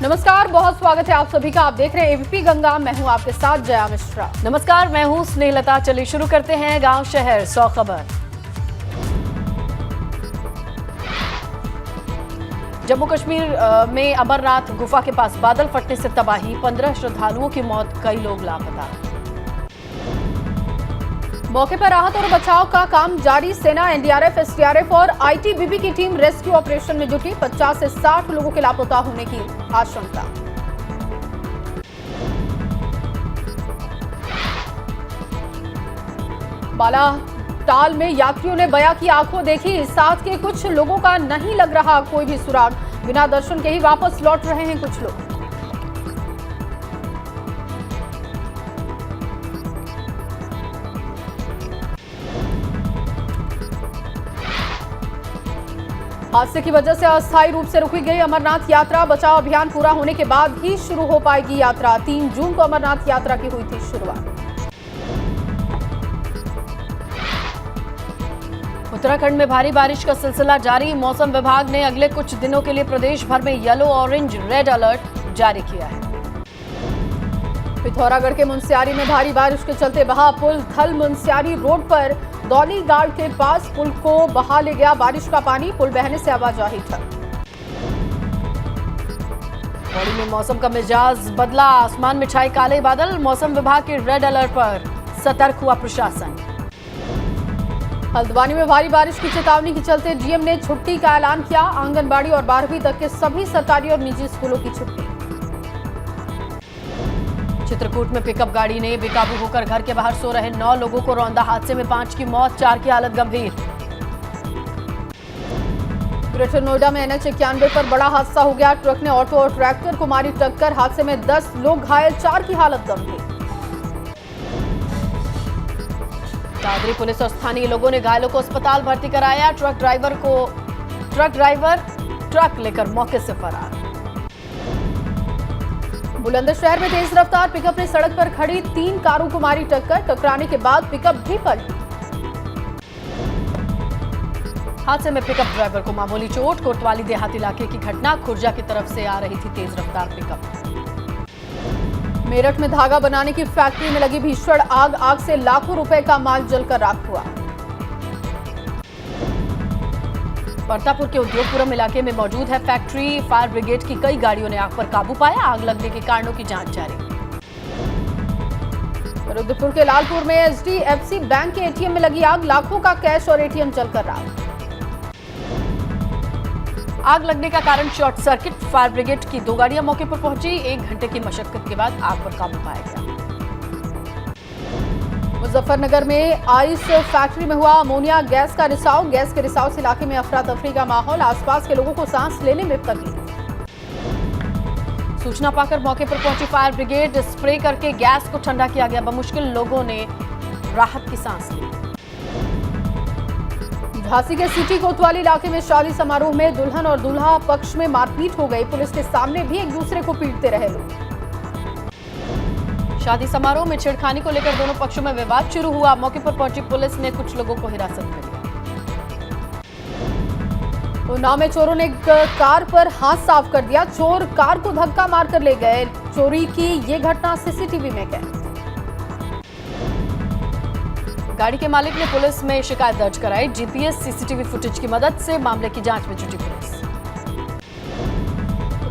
नमस्कार, बहुत स्वागत है आप सभी का। आप देख रहे हैं एबीपी गंगा। मैं हूं आपके साथ जया मिश्रा। नमस्कार, मैं हूं स्नेहलता। चलिए शुरू करते हैं गांव शहर 100 खबर। जम्मू कश्मीर में अमरनाथ गुफा के पास बादल फटने से तबाही, 15 श्रद्धालुओं की मौत, कई लोग लापता। मौके पर राहत और बचाव का काम जारी। सेना, एनडीआरएफ, एसडीआरएफ और आईटीबीपी की टीम रेस्क्यू ऑपरेशन में जुटी। 50 से 60 लोगों के लापता होने की आशंका। बालाटाल में यात्रियों ने बया की आंखों देखी। साथ के कुछ लोगों का नहीं लग रहा कोई भी सुराग। बिना दर्शन के ही वापस लौट रहे हैं कुछ लोग। हादसे की वजह से अस्थायी रूप से रुकी गई अमरनाथ यात्रा। बचाव अभियान पूरा होने के बाद ही शुरू हो पाएगी यात्रा। 3 जून को अमरनाथ यात्रा की हुई थी शुरुआत। उत्तराखंड में भारी बारिश का सिलसिला जारी। मौसम विभाग ने अगले कुछ दिनों के लिए प्रदेश भर में येलो, ऑरेंज, रेड अलर्ट जारी किया है। पिथौरागढ़ के मुनस्यारी में भारी बारिश के चलते बहा पुल। थल मुनस्यारी रोड पर दौली गाड़ के पास पुल को बहा ले गया बारिश का पानी। पुल बहने से आवाजाही ठप। पौड़ी में मौसम का मिजाज बदला। आसमान में छाए काले बादल। मौसम विभाग के रेड अलर्ट पर सतर्क हुआ प्रशासन। हल्द्वानी में भारी बारिश की चेतावनी के चलते डीएम ने छुट्टी का ऐलान किया। आंगनबाड़ी और 12वीं तक के सभी सरकारी और निजी स्कूलों की छुट्टी। चित्रकूट में पिकअप गाड़ी ने बेकाबू होकर घर के बाहर सो रहे 9 लोगों को रौंदा। हादसे में 5 की मौत, 4 की हालत गंभीर। ग्रेटर नोएडा में NH91 पर बड़ा हादसा हो गया। ट्रक ने ऑटो और ट्रैक्टर को मारी टक्कर। हादसे में 10 लोग घायल, 4 की हालत गंभीर। दादरी पुलिस और स्थानीय लोगों ने घायलों को अस्पताल भर्ती कराया। ट्रक ड्राइवर ट्रक लेकर मौके से फरार। बुलंदशहर में तेज रफ्तार पिकअप ने सड़क पर खड़ी 3 कारों को मारी टक्कर। टकराने के बाद पिकअप भी पलटी। हादसे में पिकअप ड्राइवर को मामूली चोट। कोतवाली देहात इलाके की घटना। खुर्जा की तरफ से आ रही थी तेज रफ्तार पिकअप। मेरठ में धागा बनाने की फैक्ट्री में लगी भीषण आग। आग से लाखों रुपए का माल जलकर राख हुआ। परतापुर के उद्योगपुरम इलाके में मौजूद है फैक्ट्री। फायर ब्रिगेड की कई गाड़ियों ने आग पर काबू पाया। आग लगने के कारणों की जांच जारी। रुद्रपुर के लालपुर में HDFC बैंक के ATM में लगी आग। लाखों का कैश और ATM जलकर राख। आग लगने का कारण शॉर्ट सर्किट। फायर ब्रिगेड की 2 गाड़ियां मौके पर पहुंची। 1 घंटे की मशक्कत के बाद आग पर काबू पाया गया। मुजफ्फरनगर में आइस फैक्ट्री में हुआ अमोनिया गैस का रिसाव। गैस के रिसाव से इलाके में अफरा तफरी का माहौल। आसपास के लोगों को सांस लेने में तकलीफ। सूचना पाकर मौके पर पहुंची फायर ब्रिगेड। स्प्रे करके गैस को ठंडा किया गया। बमुश्किल लोगों ने राहत की सांस ली। झांसी के सिटी कोतवाली इलाके में शादी समारोह में दुल्हन और दूल्हा पक्ष में मारपीट हो गई। पुलिस के सामने भी एक दूसरे को पीटते रहे लोग। शादी समारोह में छेड़खानी को लेकर दोनों पक्षों में विवाद शुरू हुआ। मौके पर पहुंची पुलिस ने कुछ लोगों को हिरासत में लिया। उन्नाव में चोरों ने कार पर हाथ साफ कर दिया। चोर कार को धक्का मारकर ले गए। चोरी की ये घटना सीसीटीवी में कैद। गाड़ी के मालिक ने पुलिस में शिकायत दर्ज कराई। जीपीएस सीसीटीवी फुटेज की मदद से मामले की जांच में जुटी पुलिस।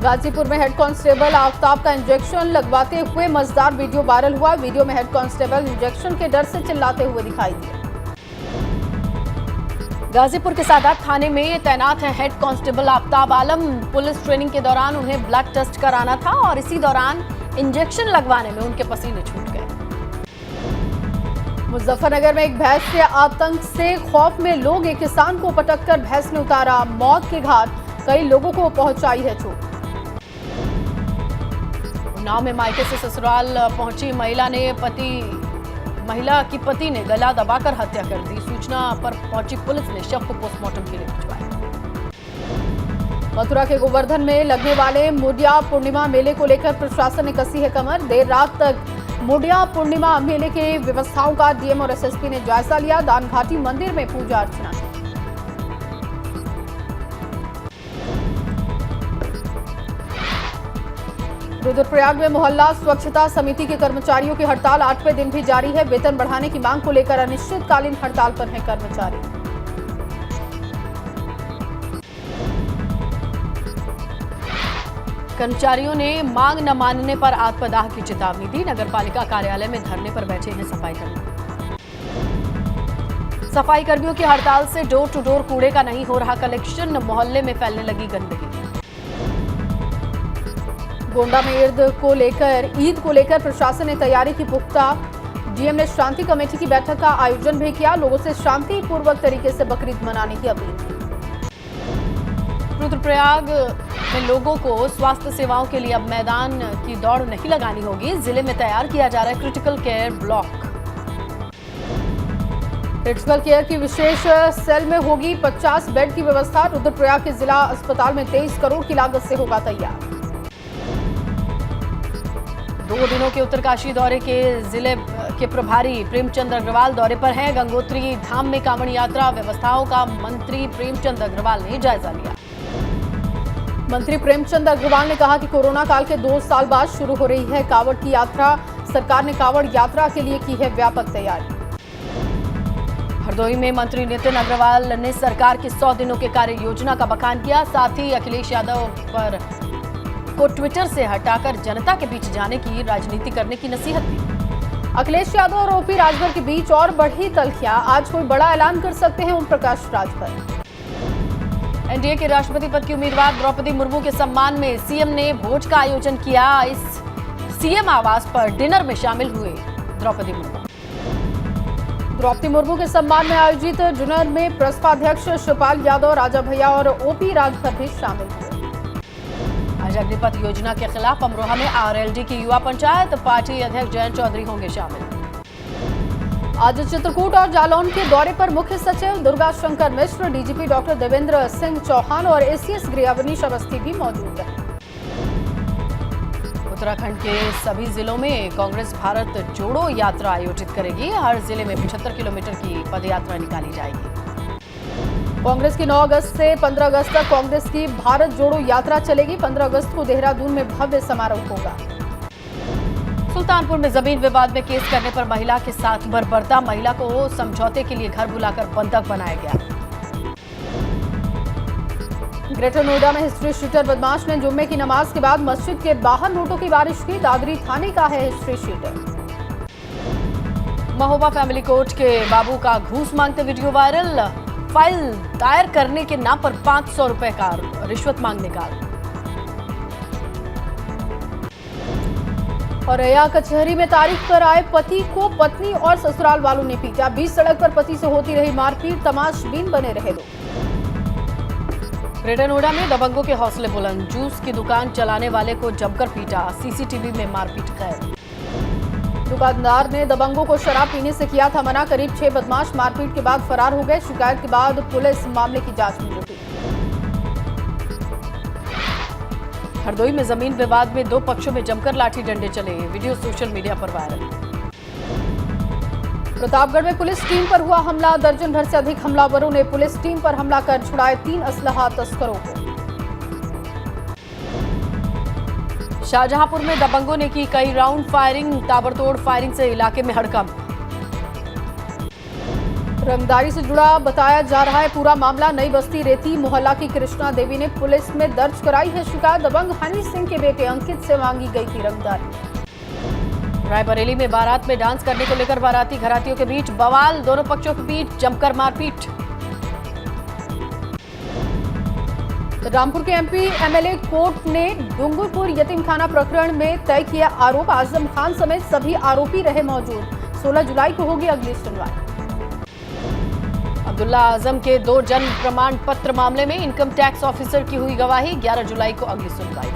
गाजीपुर में हेड कांस्टेबल आफ्ताब का इंजेक्शन लगवाते हुए मजेदार वीडियो वायरल हुआ। वीडियो में हेड कांस्टेबल इंजेक्शन के डर से चिल्लाते हुए दिखाई दिए। गाजीपुर के सादात थाने में तैनात है हेड कांस्टेबल आफ्ताब आलम। पुलिस ट्रेनिंग के दौरान उन्हें ब्लड टेस्ट कराना था और इसी दौरान इंजेक्शन लगवाने में उनके पसीने छूट गए। मुजफ्फरनगर में एक भैंस के आतंक से खौफ में लोग। एक किसान को पटककर भैंस ने उतारा मौत के घाट। कई लोगों को पहुंचाई है चोट। उन्नाव में मायके से ससुराल पहुंची महिला की पति ने गला दबाकर हत्या कर दी। सूचना पर पहुंची पुलिस ने शव को पोस्टमार्टम के लिए भिजवाया। मथुरा के गोवर्धन में लगने वाले मुडिया पूर्णिमा मेले को लेकर प्रशासन ने कसी है कमर। देर रात तक मुडिया पूर्णिमा मेले के व्यवस्थाओं का डीएम और एसएसपी ने जायजा लिया। दानघाटी मंदिर में पूजा अर्चना। रुद्रप्रयाग में मोहल्ला स्वच्छता समिति के कर्मचारियों की हड़ताल 8वें दिन भी जारी है। वेतन बढ़ाने की मांग को लेकर अनिश्चितकालीन हड़ताल पर हैं कर्मचारी। कर्मचारियों ने मांग न मानने पर आत्मदाह की चेतावनी दी। नगरपालिका कार्यालय में धरने पर बैठे हैं सफाई कर्मी। सफाई कर्मियों की हड़ताल से डोर टू डोर कूड़े का नहीं हो रहा कलेक्शन, मोहल्ले में फैलने लगी गंदगी। गोंडा में ईद को लेकर प्रशासन ने तैयारी की पुख्ता। डीएम ने शांति कमेटी की बैठक का आयोजन भी किया। लोगों से शांतिपूर्वक तरीके से बकरीद मनाने की अपील की। रुद्रप्रयाग में लोगों को स्वास्थ्य सेवाओं के लिए अब मैदान की दौड़ नहीं लगानी होगी। जिले में तैयार किया जा रहा है critical care block. Critical care की विशेष सेल में होगी 50 बेड की व्यवस्था। रुद्रप्रयाग के जिला अस्पताल में 23 करोड़ की लागत से होगा तैयार। 2 दिनों के उत्तरकाशी दौरे के जिले के प्रभारी प्रेमचंद अग्रवाल दौरे पर हैं। गंगोत्री धाम में कांवड़ यात्रा व्यवस्थाओं का मंत्री प्रेमचंद अग्रवाल ने जायजा लिया। मंत्री प्रेमचंद अग्रवाल ने कहा कि कोरोना काल के 2 साल बाद शुरू हो रही है कांवड़ की यात्रा। सरकार ने कांवड़ यात्रा के लिए की है व्यापक तैयारी। हरदोई में मंत्री नितिन अग्रवाल ने सरकार की 100 दिनों के कार्य योजना का बखान किया। साथ ही अखिलेश यादव को ट्विटर से हटाकर जनता के बीच जाने की राजनीति करने की नसीहत दी। अखिलेश यादव और ओपी राजभर के बीच और बढ़ी तल्खियां। आज कोई बड़ा ऐलान कर सकते हैं ओम प्रकाश राजभर। एनडीए के राष्ट्रपति पद की उम्मीदवार द्रौपदी मुर्मू के सम्मान में सीएम ने भोज का आयोजन किया। इस सीएम आवास पर डिनर में शामिल हुए द्रौपदी मुर्मू। द्रौपदी मुर्मू के सम्मान में आयोजित डिनर में प्रसपा अध्यक्ष शिवपाल यादव, राजा भैया और ओपी राजभर भी शामिल हुए। आज अग्निपथ योजना के खिलाफ अमरोहा में आरएलडी की युवा पंचायत, पार्टी अध्यक्ष जयंत चौधरी होंगे शामिल। आज चित्रकूट और जालौन के दौरे पर मुख्य सचिव दुर्गा शंकर मिश्र, डीजीपी डॉक्टर देवेंद्र सिंह चौहान और एसीएस गृह अवनीश अवस्थी भी मौजूद रहे। उत्तराखंड के सभी जिलों में कांग्रेस भारत जोड़ो यात्रा आयोजित करेगी। हर जिले में 75 किलोमीटर की पदयात्रा निकाली जाएगी। कांग्रेस की 9 अगस्त से 15 अगस्त तक कांग्रेस की भारत जोड़ो यात्रा चलेगी। 15 अगस्त को देहरादून में भव्य समारोह होगा। सुल्तानपुर में जमीन विवाद में केस करने पर महिला के साथ बर्बरता। महिला को समझौते के लिए घर बुलाकर बंधक बनाया गया। ग्रेटर नोएडा में हिस्ट्री शीटर बदमाश ने जुम्मे की नमाज के बाद मस्जिद के बाहर नोटों की बारिश की। दादरी थाने का है history sheeter. Mahoba family court के बाबू का घूस मांगते वीडियो वायरल। फाइल दायर करने के नाम पर 500 रुपए का रिश्वत मांगने का। और रैया कचहरी में तारीख पर आए पति को पत्नी और ससुराल वालों ने पीटा। बीच सड़क पर पति से होती रही मारपीट, तमाशबीन बने रहे लोग। ग्रेटर नोएडा में दबंगों के हौसले बुलंद। जूस की दुकान चलाने वाले को जमकर पीटा। सीसीटीवी में मारपीट कैद। दुकानदार ने दबंगों को शराब पीने से किया था मना। करीब 6 बदमाश मारपीट के बाद फरार हो गए। शिकायत के बाद पुलिस मामले की जांच में जुटी। हरदोई में जमीन विवाद में 2 पक्षों में जमकर लाठी डंडे चले। वीडियो सोशल मीडिया पर वायरल। प्रतापगढ़ में पुलिस टीम पर हुआ हमला। दर्जन भर से अधिक हमलावरों ने पुलिस टीम पर हमला कर छुड़ाए 3 असलहा तस्करों को। शाहजहांपुर में दबंगों ने की कई राउंड फायरिंग। ताबड़तोड़ फायरिंग से इलाके में हड़कंप। रंगदारी से जुड़ा बताया जा रहा है पूरा मामला। नई बस्ती रेती मोहल्ला की कृष्णा देवी ने पुलिस में दर्ज कराई है शिकायत। दबंग हनी सिंह के बेटे अंकित से मांगी गई थी रंगदारी। रायबरेली में बारात में डांस करने को लेकर बाराती घरातियों के बीच बवाल। दोनों पक्षों के बीच जमकर मारपीट। रामपुर के एमपी एमएलए कोर्ट ने डूंगरपुर यतीमखाना प्रकरण में तय किया आरोप। आजम खान समेत सभी आरोपी रहे मौजूद। 16 जुलाई को होगी अगली सुनवाई। अब्दुल्ला आजम के 2 जन्म प्रमाण पत्र मामले में इनकम टैक्स ऑफिसर की हुई गवाही। 11 जुलाई को अगली सुनवाई।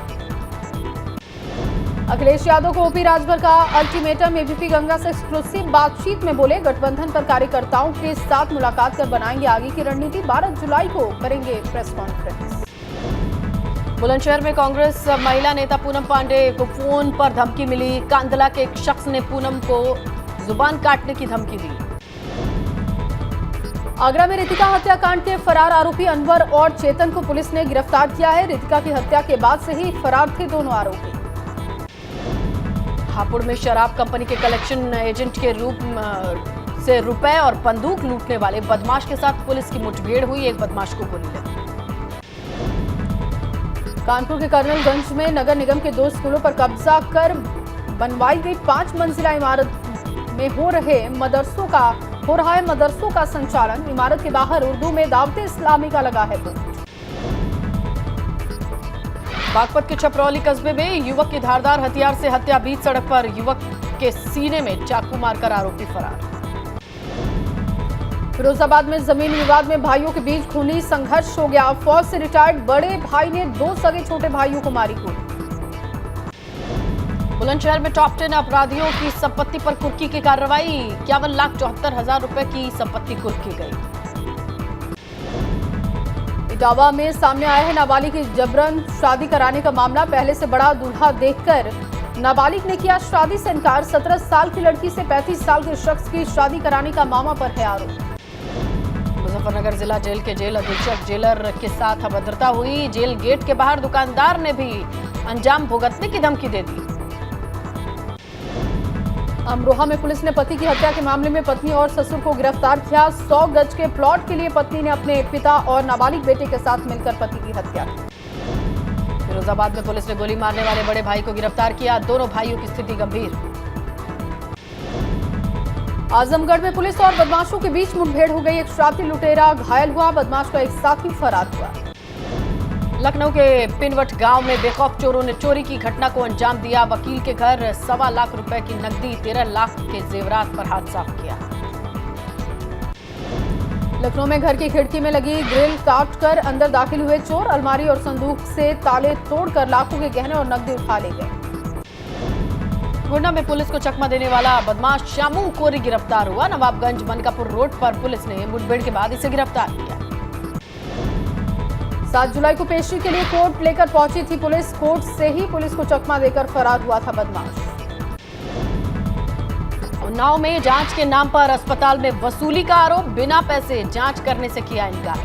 अखिलेश यादव को ओपी राजभर का अल्टीमेटम। एबीपी गंगा से एक्सक्लूसिव बातचीत में बोले गठबंधन पर कार्यकर्ताओं के साथ मुलाकात कर बनाएंगे आगे की रणनीति। 12 जुलाई को करेंगे प्रेस कॉन्फ्रेंस। बुलंदशहर में कांग्रेस महिला नेता पूनम पांडे को फोन पर धमकी मिली। कांदला के एक शख्स ने पूनम को जुबान काटने की धमकी दी। आगरा में रितिका हत्याकांड के फरार आरोपी अनवर और चेतन को पुलिस ने गिरफ्तार किया है। रितिका की हत्या के बाद से ही फरार थे दोनों आरोपी। हापुड़ में शराब कंपनी के कलेक्शन एजेंट के रूप से रुपए और बंदूक लूटने वाले बदमाश के साथ पुलिस की मुठभेड़ हुई। एक बदमाश को गोली लगी। कानपुर के कर्नलगंज में नगर निगम के 2 स्कूलों पर कब्जा कर बनवाई गई 5 मंजिला इमारत में हो रहा है मदरसों का संचालन। इमारत के बाहर उर्दू में दावते इस्लामी का लगा है बोर्ड। बागपत के छपरौली कस्बे में युवक की धारदार हथियार से हत्या। बीच सड़क पर युवक के सीने में चाकू मारकर आरोपी फरार। फिरोजाबाद में जमीन विवाद में भाइयों के बीच खूनी संघर्ष हो गया। फौज से रिटायर्ड बड़े भाई ने 2 सगे छोटे भाइयों को मारी गोली। बुलंदशहर में टॉप 10 अपराधियों की संपत्ति पर कुर्की की कार्रवाई। 51,74,000 रुपए की संपत्ति कुर्की गई। इटावा में सामने आया है नाबालिग की जबरन शादी कराने का मामला। पहले से बड़ा दूल्हा देखकर नाबालिग ने किया शादी से इनकार। 17 साल की लड़की से 35 साल के शख्स की शादी कराने का मामा पर है आरोप। मुजफ्फरनगर जिला जेल के जेल अधीक्षक जेलर के साथ अभद्रता हुई। जेल गेट के बाहर दुकानदार ने भी अंजाम भुगतने की धमकी दे दी। अमरोहा में पुलिस ने पति की हत्या के मामले में पत्नी और ससुर को गिरफ्तार किया। 100 गज के प्लॉट के लिए पत्नी ने अपने पिता और नाबालिग बेटे के साथ मिलकर पति की हत्या की। फिरोजाबाद में पुलिस ने गोली मारने वाले बड़े भाई को गिरफ्तार किया। दोनों भाइयों की स्थिति गंभीर। आजमगढ़ में पुलिस और बदमाशों के बीच मुठभेड़ हो गई। एक शराबी लुटेरा घायल हुआ। बदमाश का एक साथी फरार हुआ। लखनऊ के पिनवट गांव में बेखौफ चोरों ने चोरी की घटना को अंजाम दिया। वकील के घर 1.25 लाख रुपए की नकदी, 13 लाख के जेवरात पर हाथ साफ किया। लखनऊ में घर की खिड़की में लगी ग्रिल काटकर अंदर दाखिल हुए चोर। अलमारी और संदूक से ताले तोड़कर लाखों के गहने और नकदी उठा ले गए। गोंडा में पुलिस को चकमा देने वाला बदमाश शामू कोरी गिरफ्तार हुआ। नवाबगंज मनकापुर रोड पर पुलिस ने मुठभेड़ के बाद इसे गिरफ्तार किया। 7 जुलाई को पेशी के लिए कोर्ट लेकर पहुंची थी पुलिस। कोर्ट से ही पुलिस को चकमा देकर फरार हुआ था बदमाश। उन्नाव में जांच के नाम पर अस्पताल में वसूली का आरोप। बिना पैसे जांच करने से किया इनकार।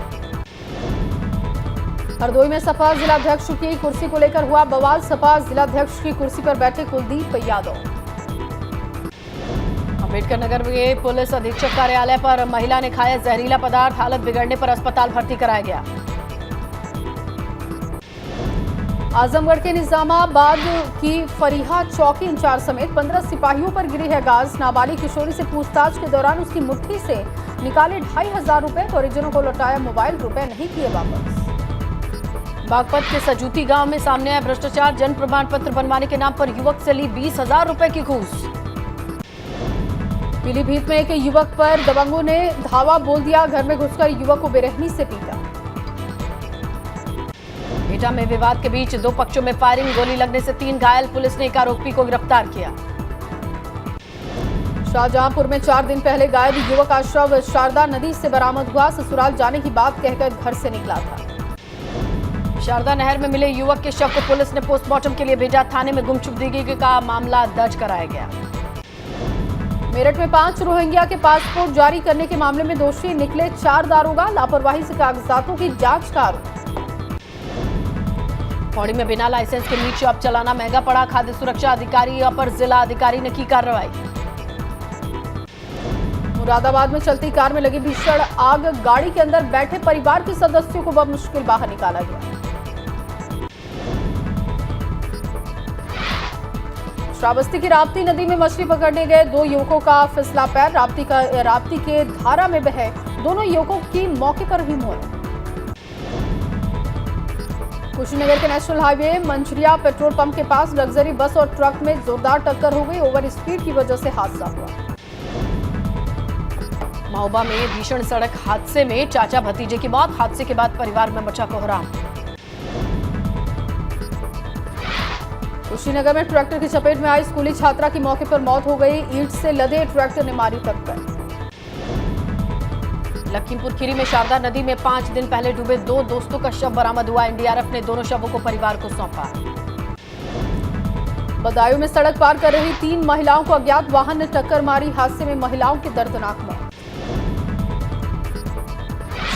हरदोई में सपा जिलाध्यक्ष की कुर्सी को लेकर हुआ बवाल। सपा जिलाध्यक्ष की कुर्सी पर बैठे कुलदीप यादव। अम्बेडकर नगर में पुलिस अधीक्षक कार्यालय पर महिला ने खाया जहरीला पदार्थ। हालत बिगड़ने पर अस्पताल भर्ती कराया गया। आजमगढ़ के निजामाबाद की फरीहा चौकी इंचार्ज समेत 15 सिपाहियों पर गिरी है गाज। नाबालिग किशोरी से पूछताछ के दौरान उसकी मुट्ठी से निकाले 2,500 रुपए। परिजनों को लौटाया मोबाइल, रुपए नहीं किए वापस। बागपत के सजूती गांव में सामने आया भ्रष्टाचार। जन्म प्रमाण पत्र बनवाने के नाम पर युवक से ली 20,000 रुपए की घूस। पीलीभीत में एक युवक पर दबंगों ने धावा बोल दिया। घर में घुसकर युवक को बेरहमी से पीटा। एटा में विवाद के बीच 2 पक्षों में फायरिंग। गोली लगने से 3 घायल। पुलिस ने एक आरोपी को गिरफ्तार किया। शाहजहांपुर में 4 दिन पहले गायब युवक का शव शारदा नदी से बरामद हुआ। ससुराल जाने की बात कहकर घर से निकला था। शारदा नहर में मिले युवक के शव को पुलिस ने पोस्टमार्टम के लिए भेजा। थाने में गुमशुदगी का मामला दर्ज कराया गया। मेरठ में 5 रोहिंग्या के पासपोर्ट जारी करने के मामले में दोषी निकले 4 दारोगा। लापरवाही से कागजातों की जांच का आरोप। पौड़ी में बिना लाइसेंस के मीट शॉप चलाना महंगा पड़ा। खाद्य सुरक्षा अधिकारी अपर जिला अधिकारी ने की कार्रवाई। मुरादाबाद में चलती कार में लगी भीषण आग। गाड़ी के अंदर बैठे परिवार के सदस्यों को बमुश्किल बाहर निकाला गया। श्रावस्ती की राप्ती नदी में मछली पकड़ने गए 2 युवकों का फिसला पैर। राप्ती के धारा में बहे दोनों युवकों की मौके पर ही मौत। कुशीनगर के नेशनल हाईवे मंचरिया पेट्रोल पंप के पास लग्जरी बस और ट्रक में जोरदार टक्कर हो गई। ओवर स्पीड की वजह से हादसा हुआ। महोबा में भीषण सड़क हादसे में चाचा भतीजे की मौत। हादसे के बाद परिवार में मचा कोहराम। कुशीनगर में ट्रैक्टर की चपेट में आई स्कूली छात्रा की मौके पर मौत हो गई। ईंट से लदे ट्रैक्टर ने मारी टक्कर। लखीमपुर खीरी में शारदा नदी में 5 दिन पहले डूबे 2 दोस्तों का शव बरामद हुआ। एनडीआरएफ ने दोनों शवों को परिवार को सौंपा। बदायूं में सड़क पार कर रही 3 महिलाओं को अज्ञात वाहन ने टक्कर मारी। हादसे में महिलाओं की दर्दनाक मौत।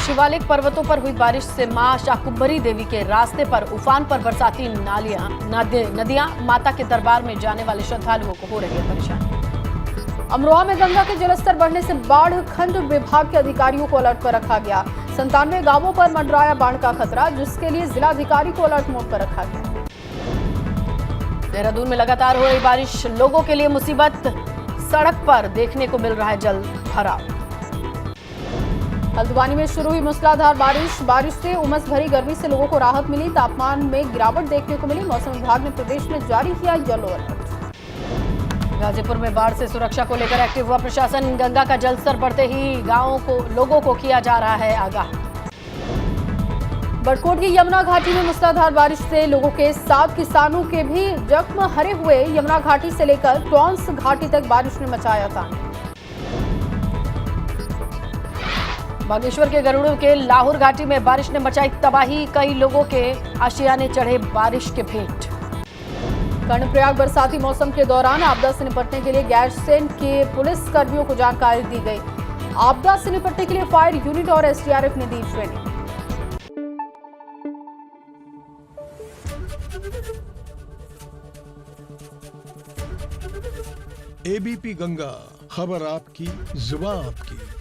शिवालिक पर्वतों पर हुई बारिश से मां शाकुंभरी देवी के रास्ते पर उफान पर बरसाती नदियां माता के दरबार में जाने वाले श्रद्धालुओं को हो रही है परेशानी। अमरोहा में गंगा के जलस्तर बढ़ने से बाढ़ खंड विभाग के अधिकारियों को अलर्ट पर रखा गया। 97 गांवों पर मंडराया बाढ़ का खतरा, जिसके लिए जिलाधिकारी को अलर्ट मोड पर रखा गया। देहरादून में लगातार हो रही बारिश लोगों के लिए मुसीबत, सड़क पर देखने को मिल रहा है जल भराव। हल्द्वानी में शुरू हुई मूसलाधार बारिश से उमस भरी गर्मी से लोगों को राहत मिली। तापमान में गिरावट देखने को मिली। मौसम विभाग ने प्रदेश में जारी किया येलो अलर्ट। गाजीपुर में बाढ़ से सुरक्षा को लेकर एक्टिव हुआ प्रशासन। गंगा का जलस्तर बढ़ते ही लोगों को किया जा रहा है आगाह। बड़कोट की यमुना घाटी में मूसलाधार बारिश से लोगों के साथ किसानों के भी जख्म हरे हुए। यमुना घाटी से लेकर टॉन्स घाटी तक बारिश ने मचाया तांडव। बागेश्वर के गरुड़ के लाहौर घाटी में बारिश ने मचाई तबाही। कई लोगों के आशियाने चढ़े बारिश के भेंट। कर्णप्रयाग बरसाती मौसम के दौरान आपदा से निपटने के लिए गैरसैंण के पुलिस कर्मियों को जानकारी दी गई। आपदा से निपटने के लिए फायर यूनिट और एसडीआरएफ ने दी ट्रेनिंग। एबीपी गंगा, खबर आपकी, जुबान आपकी।